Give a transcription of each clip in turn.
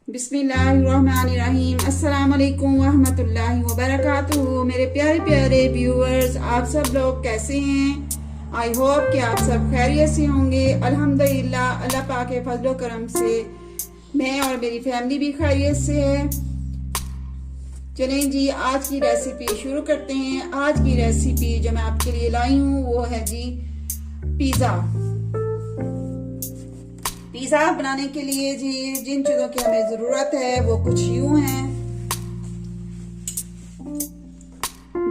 बिस्मिल्लाहिर्रहमानिर्रहीम। अस्सलाम वालेकुम वरहमतुल्लाहि वबरकातुहू। मेरे प्यारे प्यारे व्यूअर्स, आप सब लोग कैसे हैं? आई होप कि आप सब खैरियत से होंगे। अल्हम्दुलिल्लाह, अल्लाह पाक के फजलो करम से मैं और मेरी फैमिली भी खैरियत से है। चलें जी, आज की रेसिपी शुरू करते हैं। आज की रेसिपी जो मैं आपके लिए लाई हूँ वो है जी पिज़्ज़ा। पिज़्ज़ा बनाने के लिए जी जिन चीज़ों की हमें ज़रूरत है वो कुछ यूं हैं।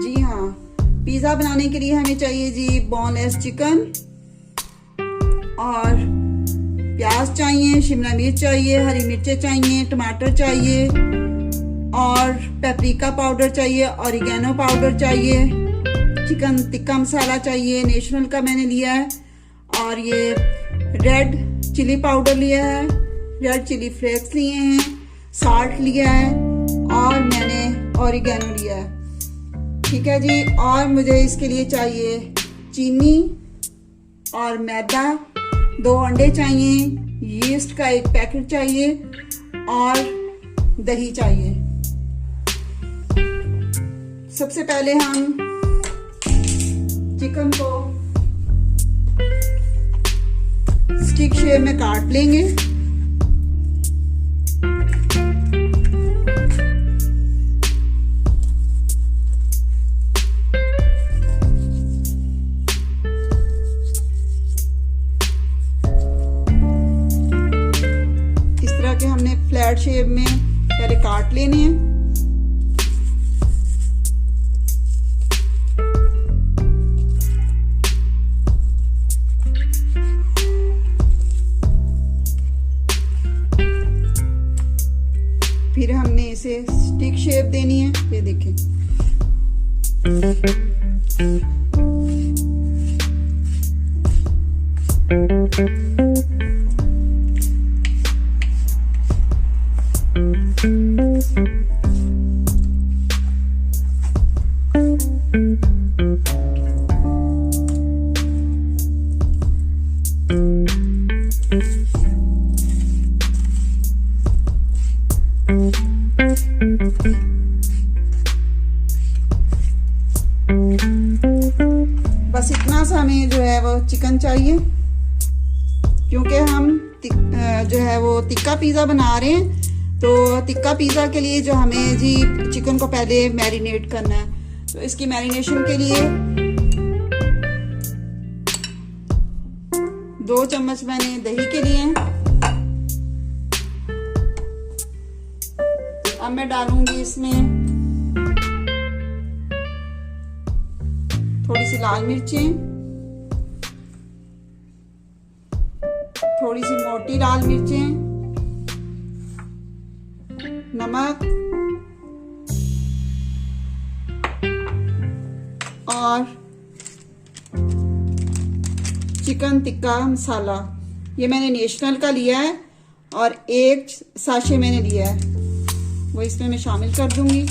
जी हाँ, पिज़्ज़ा बनाने के लिए हमें चाहिए जी बोनलेस चिकन और प्याज चाहिए, शिमला मिर्च चाहिए, हरी मिर्चें चाहिए, टमाटर चाहिए और पेपरिका पाउडर चाहिए, ऑरिगेनो पाउडर चाहिए, चिकन टिक्का मसाला चाहिए, नेशनल का मैंने लिया है, और ये रेड चिली पाउडर लिया है, रेड चिली फ्लेक्स लिए हैं, साल्ट लिया है और मैंने ऑरिगेनो लिया है। ठीक है जी। और मुझे इसके लिए चाहिए चीनी और मैदा, 2 अंडे चाहिए, यीस्ट का 1 पैकेट चाहिए और दही चाहिए। सबसे पहले हम चिकन को स्टिक शेप में काट लेंगे। इस तरह के हमने फ्लैट शेप में पहले काट लेने हैं। फिर हमने इसे स्टिक शेप देनी है। ये देखें, बस इतना सा हमें जो है वो चिकन चाहिए, क्योंकि हम जो है वो टिक्का पिज़्ज़ा बना रहे हैं। तो टिक्का पिज़्ज़ा के लिए जो हमें जी चिकन को पहले मैरिनेट करना है, तो इसकी मैरिनेशन के लिए 2 चम्मच मैंने दही के लिए हैं। अब मैं डालूंगी इसमें थोड़ी सी लाल मिर्चें, थोड़ी सी मोटी लाल मिर्चें, नमक और चिकन टिक्का मसाला। ये मैंने नेशनल का लिया है और 1 साशे मैंने लिया है, वो इसमें मैं शामिल कर दूंगी।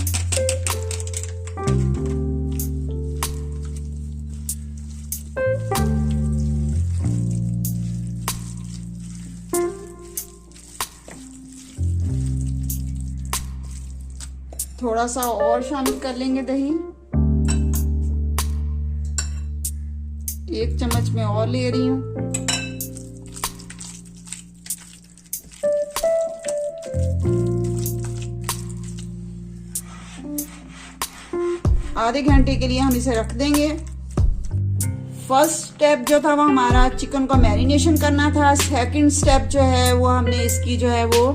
थोड़ा सा और शामिल कर लेंगे दही, 1 चम्मच में और ले रही हूं। आधे घंटे के लिए हम इसे रख देंगे। फर्स्ट स्टेप जो था वो हमारा चिकन को मैरिनेशन करना था। सेकंड स्टेप जो है वो हमने इसकी जो है वो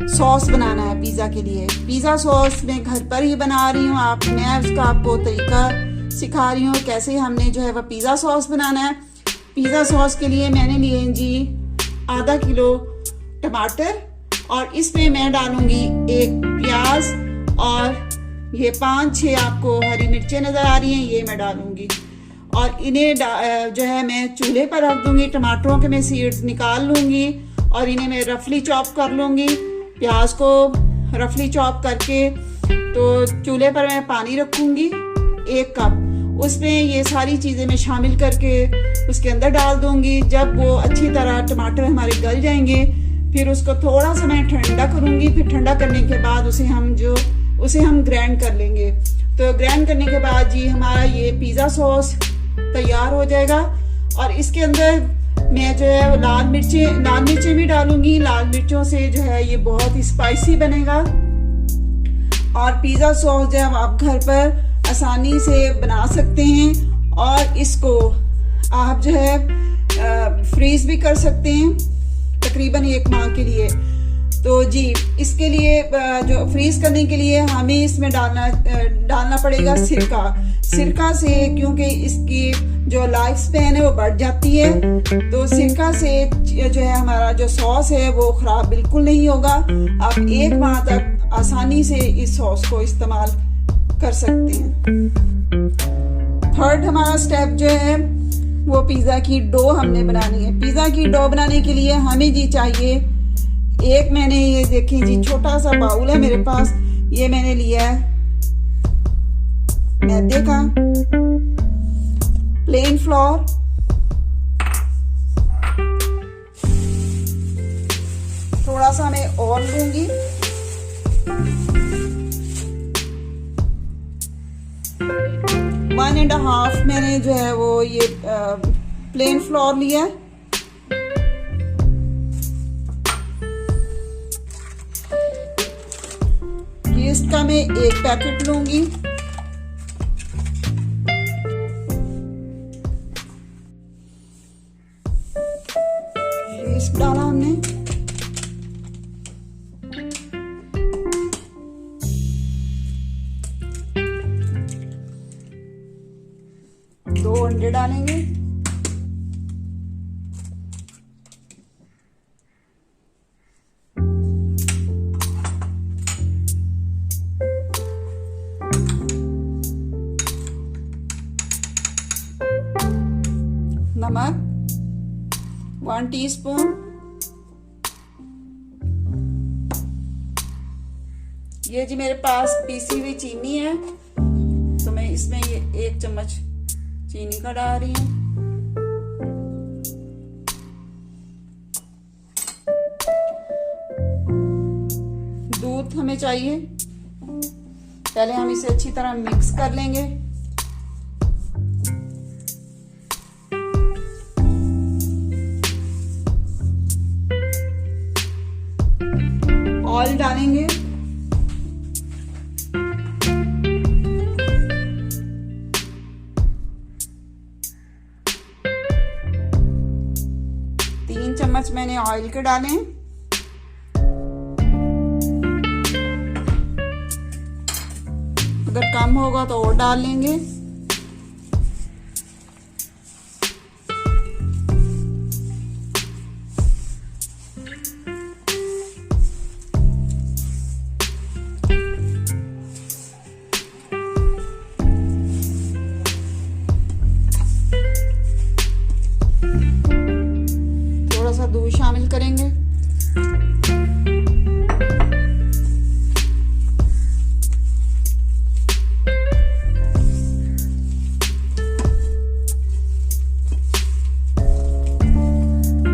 सॉस बनाना है पिज़्ज़ा के लिए। पिज़्ज़ा सॉस मैं घर पर ही बना रही हूँ, मैं उसका आपको तरीका सिखा रही हूँ कैसे हमने जो है वह पिज़्ज़ा सॉस बनाना है। पिज़्ज़ा सॉस के लिए मैंने लिए हैं जी आधा किलो टमाटर, और इसमें मैं डालूंगी 1 प्याज और ये 5-6 आपको हरी मिर्चें नज़र आ रही हैं, ये मैं डालूंगी। और इन्हें जो है मैं चूल्हे पर रख दूंगी। टमाटरों के मैं सीड्स निकाल लूंगी और इन्हें मैं रफली चॉप कर लूंगी। प्याज को रफली चॉप करके तो चूल्हे पर मैं पानी रखूंगी 1 कप, उसमें ये सारी चीज़ें मैं शामिल करके उसके अंदर डाल दूंगी। जब वो अच्छी तरह टमाटर हमारे गल जाएंगे फिर उसको थोड़ा सा मैं ठंडा करूंगी, फिर ठंडा करने के बाद उसे हम ग्राइंड कर लेंगे। तो ग्राइंड करने के बाद जी हमारा ये पिज़्ज़ा सॉस तैयार हो जाएगा। और इसके अंदर मैं जो है लाल मिर्चें भी डालूंगी। लाल मिर्चों से जो है ये बहुत ही स्पाइसी बनेगा। और पिज़्ज़ा सॉस जो है आप घर पर आसानी से बना सकते हैं और इसको आप जो है फ्रीज भी कर सकते हैं तकरीबन 1 माह के लिए। तो जी इसके लिए जो फ्रीज करने के लिए हमें इसमें डालना पड़ेगा सिरका से, क्योंकि इसकी जो लाइफ स्पैन है वो बढ़ जाती है। तो सिरका से जो है हमारा जो सॉस है वो खराब बिल्कुल नहीं होगा। आप 1 माह तक आसानी से इस सॉस को इस्तेमाल कर सकते हैं। थर्ड हमारा स्टेप जो है वो पिज़्ज़ा की डो हमने बनानी है। पिज़्ज़ा की डो बनाने के लिए हमें जी चाहिए एक, मैंने ये देखिए जी छोटा सा बाउल है मेरे पास, ये मैंने लिया है मैदे का प्लेन फ्लोर, थोड़ा सा मैं और लूंगी, वन एंड हाफ मैंने जो है वो ये प्लेन फ्लोर लिया है। यीस्ट का मैं 1 पैकेट लूंगी। यीस्ट डाला हमने, दो अंडे डालेंगे, नमक 1 टीस्पून, ये जी मेरे पास पीसी हुई चीनी है तो मैं इसमें ये 1 चम्मच चीनी का डाल रही हूँ। दूध हमें चाहिए, पहले हम इसे अच्छी तरह मिक्स कर लेंगे। ऑयल डालेंगे, चम्मच मैंने ऑयल के डाले हैं। अगर कम होगा तो और डाल लेंगे। दूध शामिल करेंगे,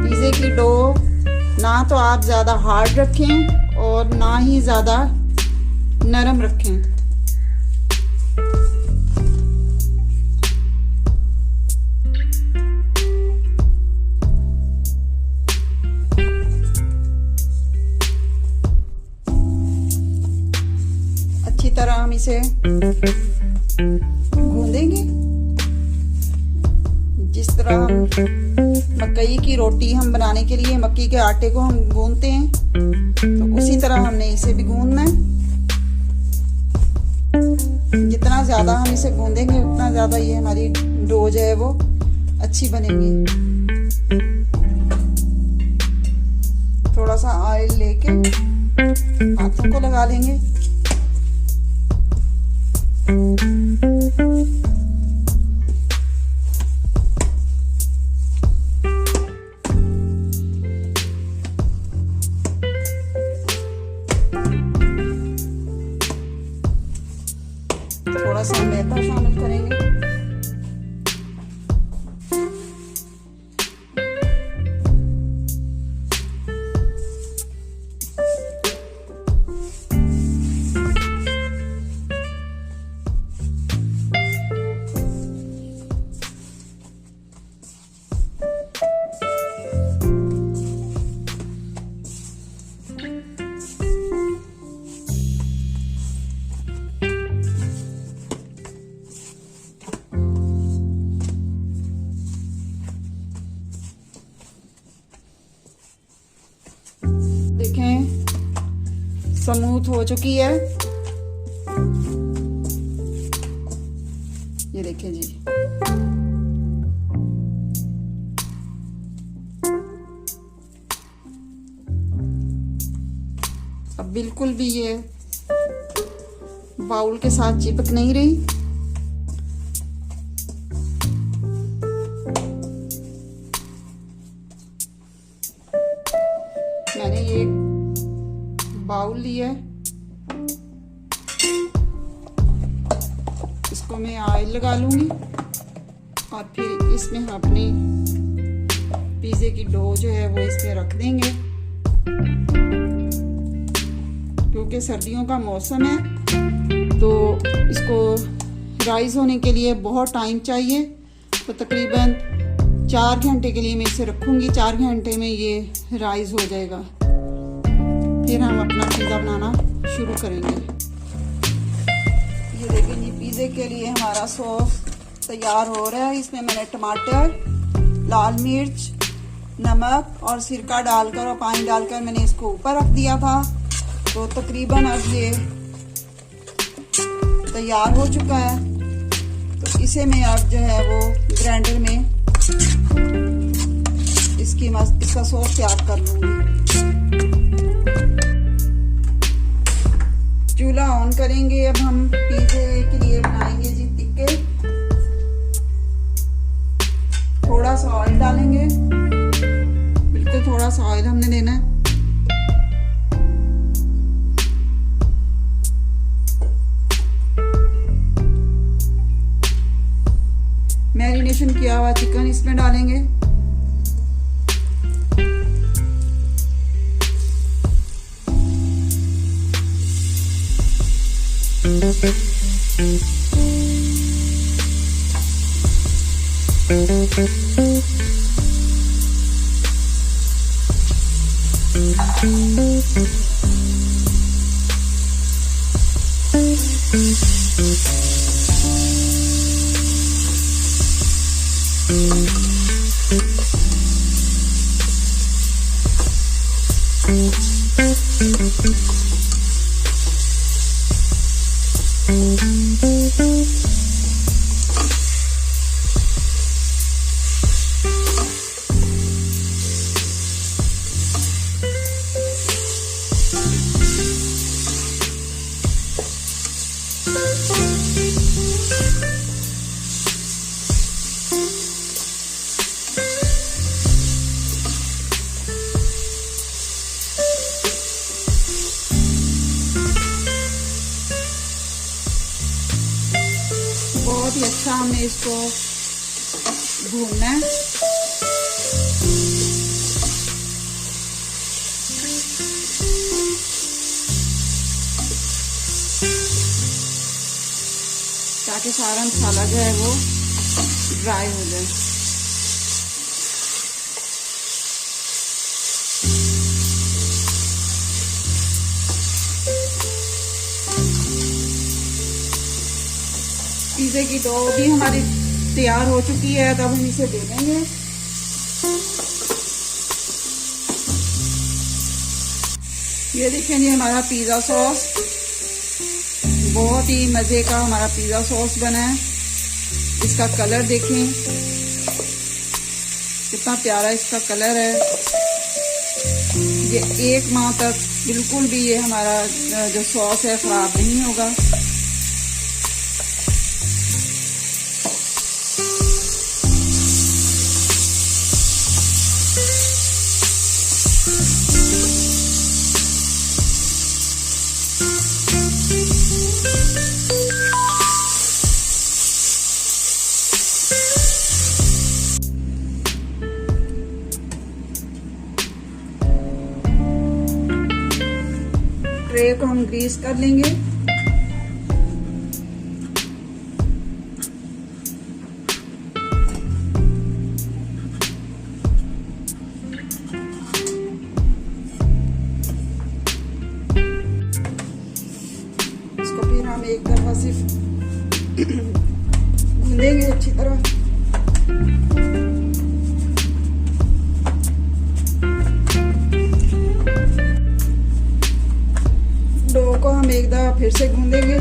पिज़्ज़े की डो ना तो आप ज्यादा हार्ड रखें और ना ही ज्यादा नरम रखें। तरह हम इसे गूंदेंगे जिस तरह हम मकई की रोटी हम बनाने के लिए मक्की के आटे को हम गूंदते हैं, तो उसी तरह हमने इसे भी गूंदना है। जितना ज्यादा हम इसे गूंदेंगे उतना ज्यादा ये हमारी डो जो है वो अच्छी बनेगी। थोड़ा सा ऑयल लेके हाथों को लगा लेंगे। थोड़ा सा मैदा शामिल करेंगे। स्मूथ हो चुकी है। ये देखिए जी, अब बिल्कुल भी ये बाउल के साथ चिपक नहीं रही। मैंने ये बाउल लिया है, इसको मैं ऑयल लगा लूंगी और फिर इसमें हम अपनी पिज़्ज़े की डो जो है वो इसमें रख देंगे। क्योंकि सर्दियों का मौसम है तो इसको राइज होने के लिए बहुत टाइम चाहिए, तो तकरीबन 4 घंटे के लिए मैं इसे रखूंगी। 4 घंटे में ये राइज हो जाएगा, फिर हम अपना पिज़्ज़ा बनाना शुरू करेंगे। ये देखिए जी, पिज़्ज़े के लिए हमारा सॉस तैयार हो रहा है। इसमें मैंने टमाटर, लाल मिर्च, नमक और सिरका डालकर और पानी डालकर मैंने इसको ऊपर रख दिया था। तो तकरीबन अब ये तैयार हो चुका है। तो इसे मैं अब जो है वो ग्राइंडर में इसका सॉस तैयार कर लूंगी। चूल्हा ऑन करेंगे। अब हम पिज़्ज़े के लिए बनाएंगे जी टिक्के। थोड़ा सा ऑयल डालेंगे, बिल्कुल थोड़ा सा ऑयल हमने देना है। मैरिनेशन किया हुआ चिकन इसमें डालेंगे। बहुत ही अच्छा हमने इसको भूनना है। ताकि सारा मसाला जो है वो ड्राई हो जाए। पिज़्ज़े की डो भी हमारी तैयार हो चुकी है। तब हम इसे दे देंगे। ये देखें जी, हमारा पिज़्ज़ा सॉस बहुत ही मज़े का हमारा पिज़्ज़ा सॉस बना है। इसका कलर देखें कितना प्यारा इसका कलर है। ये 1 माह तक बिल्कुल भी ये हमारा जो सॉस है ख़राब नहीं होगा। ट्रे को हम ग्रीस कर लेंगे। इसको फिर हम एक दफा सिर्फ भूनेंगे अच्छी तरह। एक दफ़ा फिर से गूंदेंगे।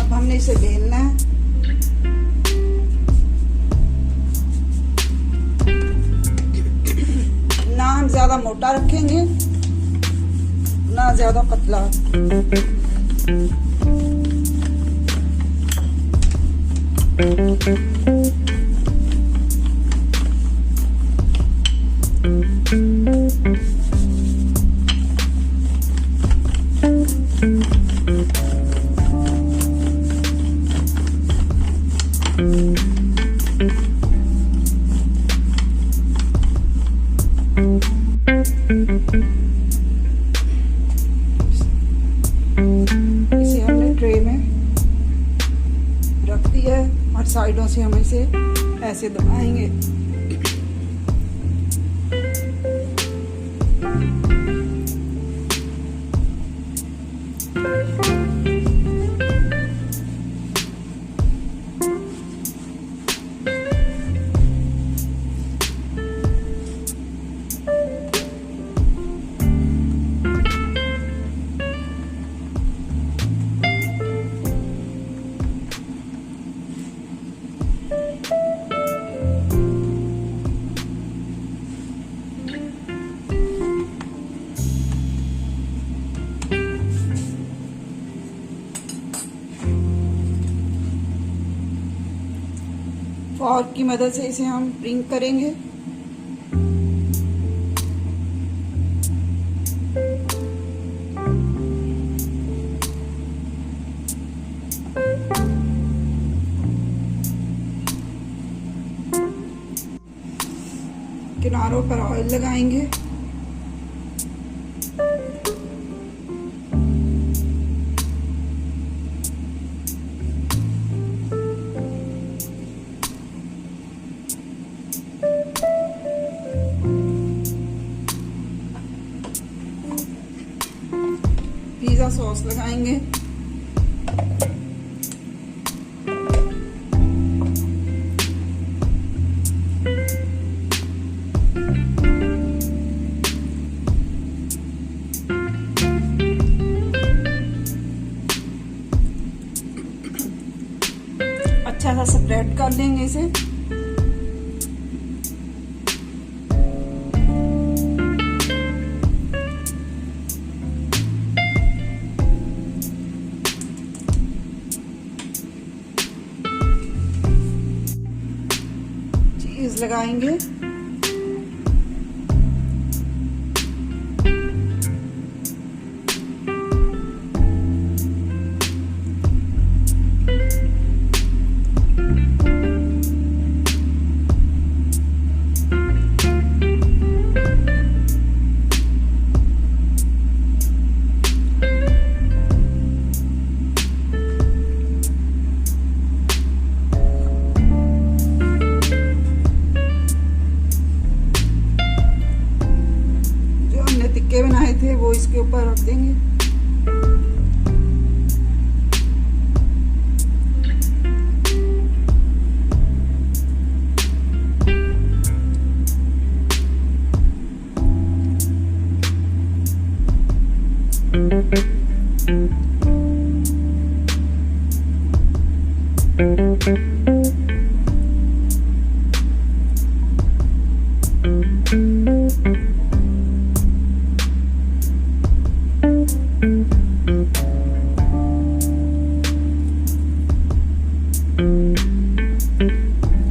अब हमने इसे बेलना है। ना हम ज्यादा मोटा रखेंगे ना ज्यादा पतला। इसे हमने ट्रे में रख दिया है और साइडों से हम इसे ऐसे दबाएंगे। फॉर्क की मदद से इसे हम रिंग करेंगे। किनारों पर ऑयल लगाएंगे। पिज़्ज़ा सॉस लगाएंगे। अच्छा सा स्प्रेड कर लेंगे इसे। चीज लगाएंगे। टिक्के बनाए थे वो इसके ऊपर रख देंगे।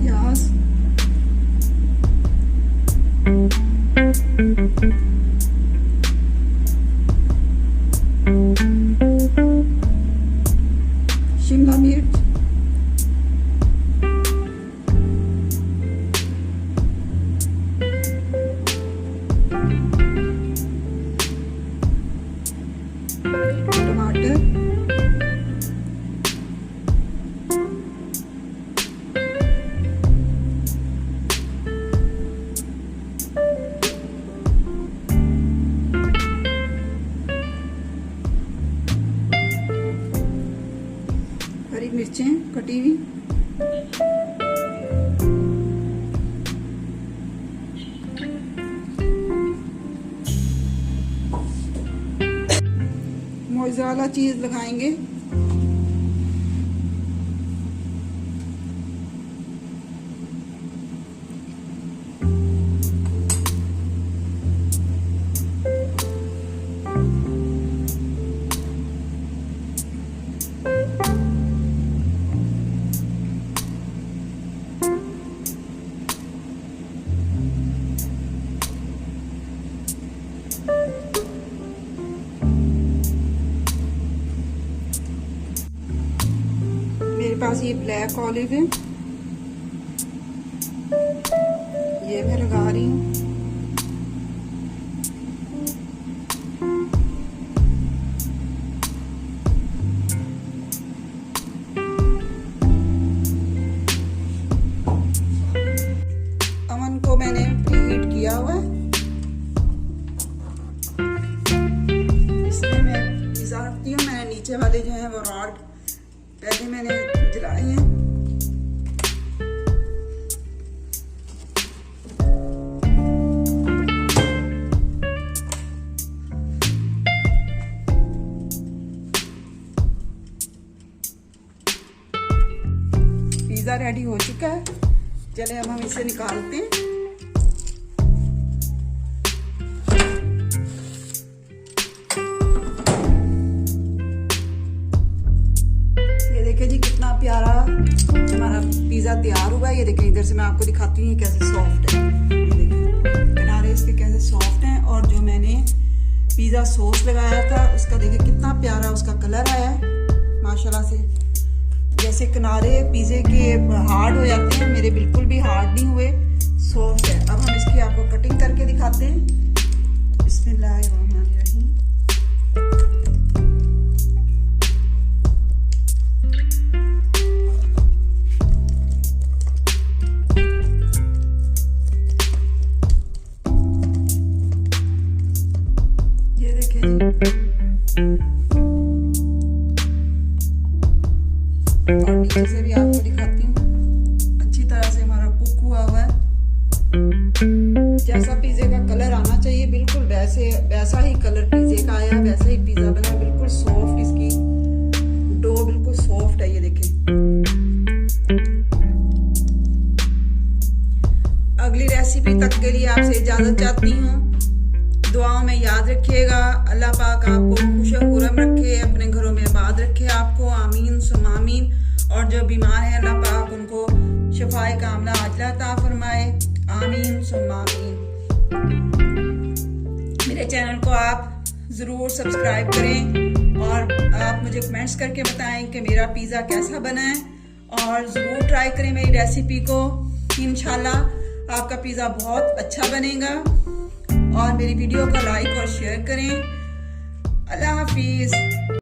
Yes. शिमला मिर्च, टमाटर, मिर्चें कटी हुई, मोज़रेला चीज लगाएंगे। मेरे पास ये ब्लैक ऑलिव है, ये मैं लगा रही हूँ। अवन को मैंने प्रीहीट किया हुआ है। इसमें मैं पिज़्ज़ा रखती हूँ। मैंने नीचे वाले जो है वो रॉड पहले मैंने जलाए हैं। पिज़्ज़ा रेडी हो चुका है। चले अब हम इसे निकालते हैं। ये देखिए जी कितना प्यारा हमारा पिज़्ज़ा तैयार हुआ है। ये देखिए इधर से मैं आपको दिखाती हूँ कैसे सॉफ्ट है। ये देखिए किनारे इसके कैसे सॉफ्ट हैं, और जो मैंने पिज़्ज़ा सॉस लगाया था उसका देखिए कितना प्यारा उसका कलर आया है माशाल्लाह से। जैसे किनारे पिज़्ज़े के हार्ड हो जाते हैं, मेरे बिल्कुल भी हार्ड नहीं हुए, सॉफ्ट है। अब हम इसकी आपको कटिंग करके दिखाते हैं। बिस्मिल्लाहिर्रहमानिर्रहीम। ये देखिए और नीचे से भी आपको दिखाती हूँ। अच्छी तरह से हमारा कुक हुआ हुआ है। जैसा पिज़्ज़े का कलर आना चाहिए बिल्कुल वैसा ही कलर पिज़्ज़े का आया, वैसा ही पिज़्ज़ा बना। बिल्कुल सॉफ्ट, इसकी डो बिल्कुल सॉफ्ट है। ये देखें। अगली रेसिपी तक के लिए आपसे इजाजत चाहती हूँ। दुआओं में याद रखिएगा। अल्लाह पाक आपको खुश-खुर्रम रखे, अपने घरों में आबाद रखे आपको। आमीन सुम आमीन। और जो बीमार है अल्लाह पाक उनको शिफाए कामला आजिला अता फरमाए। आमीन सुम आमीन। मेरे चैनल को आप ज़रूर सब्सक्राइब करें और आप मुझे कमेंट्स करके बताएं कि मेरा पिज़्ज़ा कैसा बना है, और ज़रूर ट्राई करें मेरी रेसिपी को। इंशाल्लाह आपका पिज़्ज़ा बहुत अच्छा बनेगा। और मेरी वीडियो को लाइक और शेयर करें। अल्लाह हाफिज़।